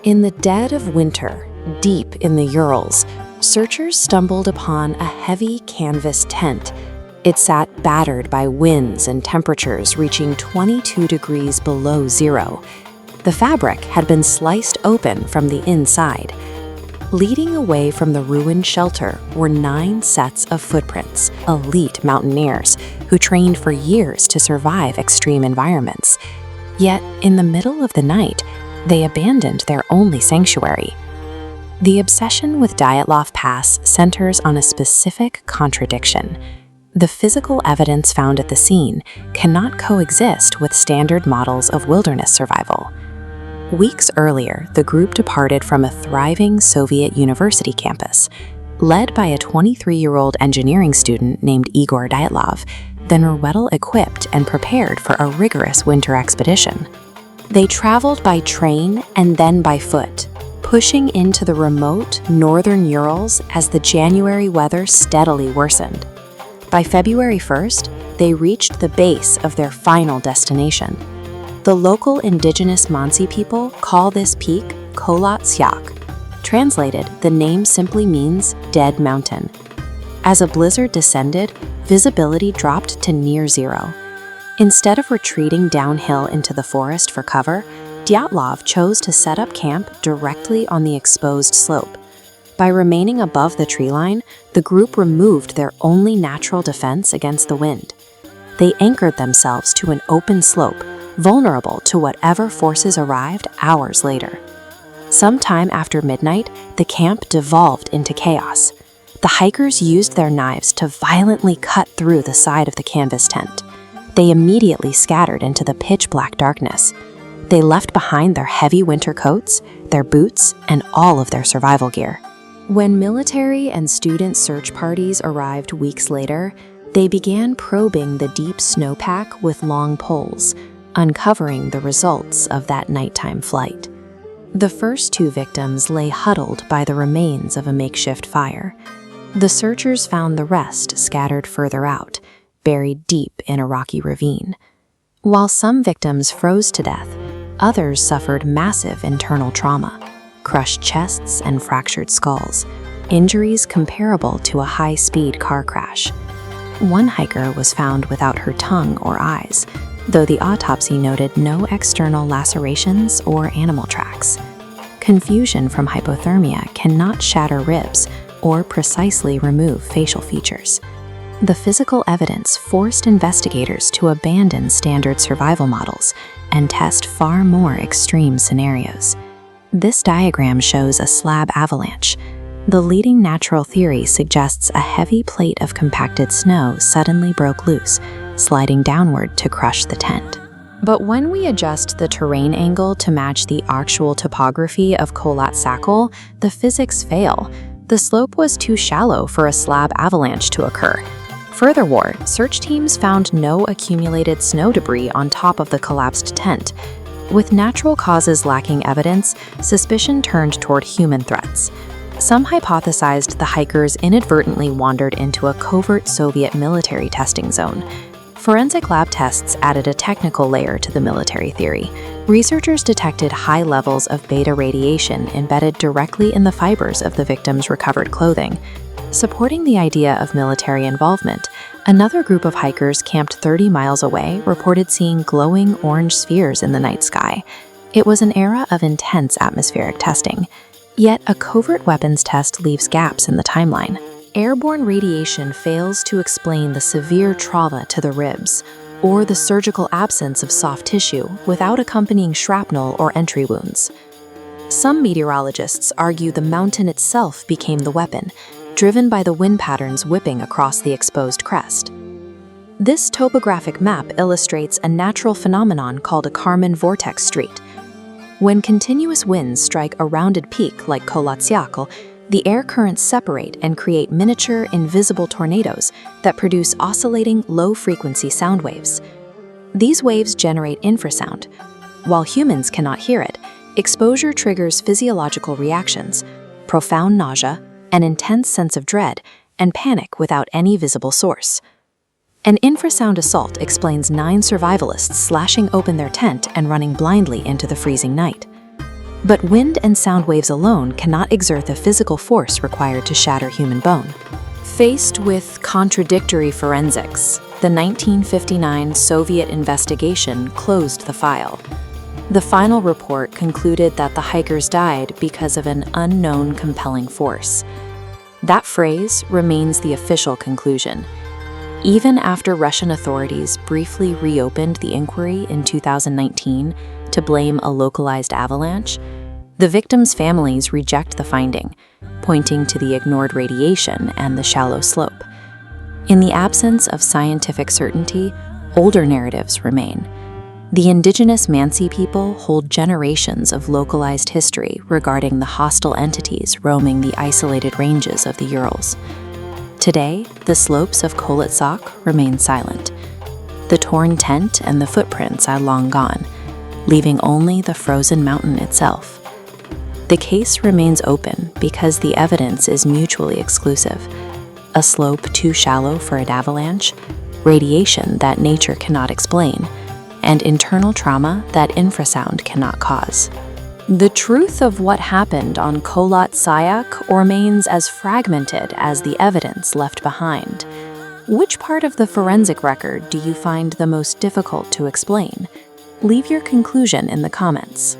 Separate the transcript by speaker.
Speaker 1: In the dead of winter, deep in the Urals, searchers stumbled upon a heavy canvas tent. It sat battered by winds and temperatures reaching 22 degrees below zero. The fabric had been sliced open from the inside. Leading away from the ruined shelter were 9 sets of footprints, elite mountaineers who trained for years to survive extreme environments. Yet, in the middle of the night, they abandoned their only sanctuary. The obsession with Dyatlov Pass centers on a specific contradiction. The physical evidence found at the scene cannot coexist with standard models of wilderness survival. Weeks earlier, the group departed from a thriving Soviet university campus. Led by a 23-year-old engineering student named Igor Dyatlov, then were well-equipped and prepared for a rigorous winter expedition. They traveled by train and then by foot, pushing into the remote northern Urals as the January weather steadily worsened. By February 1st, they reached the base of their final destination. The local indigenous Mansi people call this peak Kholat Syakh. Translated, the name simply means dead mountain. As a blizzard descended, visibility dropped to near zero. Instead of retreating downhill into the forest for cover, Dyatlov chose to set up camp directly on the exposed slope. By remaining above the tree line, the group removed their only natural defense against the wind. They anchored themselves to an open slope, vulnerable to whatever forces arrived hours later. Sometime after midnight, the camp devolved into chaos. The hikers used their knives to violently cut through the side of the canvas tent. They immediately scattered into the pitch-black darkness. They left behind their heavy winter coats, their boots, and all of their survival gear. When military and student search parties arrived weeks later, they began probing the deep snowpack with long poles, uncovering the results of that nighttime flight. The first 2 victims lay huddled by the remains of a makeshift fire. The searchers found the rest scattered further out, buried deep in a rocky ravine. While some victims froze to death, others suffered massive internal trauma, crushed chests and fractured skulls, injuries comparable to a high-speed car crash. One hiker was found without her tongue or eyes, though the autopsy noted no external lacerations or animal tracks. Confusion from hypothermia cannot shatter ribs or precisely remove facial features. The physical evidence forced investigators to abandon standard survival models and test far more extreme scenarios. This diagram shows a slab avalanche. The leading natural theory suggests a heavy plate of compacted snow suddenly broke loose, sliding downward to crush the tent. But when we adjust the terrain angle to match the actual topography of Kholat Syakh, the physics fail. The slope was too shallow for a slab avalanche to occur. Furthermore, search teams found no accumulated snow debris on top of the collapsed tent. With natural causes lacking evidence, suspicion turned toward human threats. Some hypothesized the hikers inadvertently wandered into a covert Soviet military testing zone. Forensic lab tests added a technical layer to the military theory. Researchers detected high levels of beta radiation embedded directly in the fibers of the victims' recovered clothing. Supporting the idea of military involvement, another group of hikers camped 30 miles away reported seeing glowing orange spheres in the night sky. It was an era of intense atmospheric testing. Yet a covert weapons test leaves gaps in the timeline. Airborne radiation fails to explain the severe trauma to the ribs, or the surgical absence of soft tissue without accompanying shrapnel or entry wounds. Some meteorologists argue the mountain itself became the weapon, driven by the wind patterns whipping across the exposed crest. This topographic map illustrates a natural phenomenon called a Kármán vortex street. When continuous winds strike a rounded peak like Kholat Syakh, the air currents separate and create miniature, invisible tornadoes that produce oscillating, low-frequency sound waves. These waves generate infrasound. While humans cannot hear it, exposure triggers physiological reactions, profound nausea, an intense sense of dread, and panic without any visible source. An infrasound assault explains 9 survivalists slashing open their tent and running blindly into the freezing night. But wind and sound waves alone cannot exert the physical force required to shatter human bone. Faced with contradictory forensics, the 1959 Soviet investigation closed the file. The final report concluded that the hikers died because of an unknown compelling force. That phrase remains the official conclusion. Even after Russian authorities briefly reopened the inquiry in 2019 to blame a localized avalanche, the victims' families reject the finding, pointing to the ignored radiation and the shallow slope. In the absence of scientific certainty, older narratives remain. The indigenous Mansi people hold generations of localized history regarding the hostile entities roaming the isolated ranges of the Urals. Today, the slopes of Kholat remain silent. The torn tent and the footprints are long gone, leaving only the frozen mountain itself. The case remains open because the evidence is mutually exclusive. A slope too shallow for an avalanche, radiation that nature cannot explain, and internal trauma that infrasound cannot cause. The truth of what happened on Kholat Syakh remains as fragmented as the evidence left behind. Which part of the forensic record do you find the most difficult to explain? Leave your conclusion in the comments.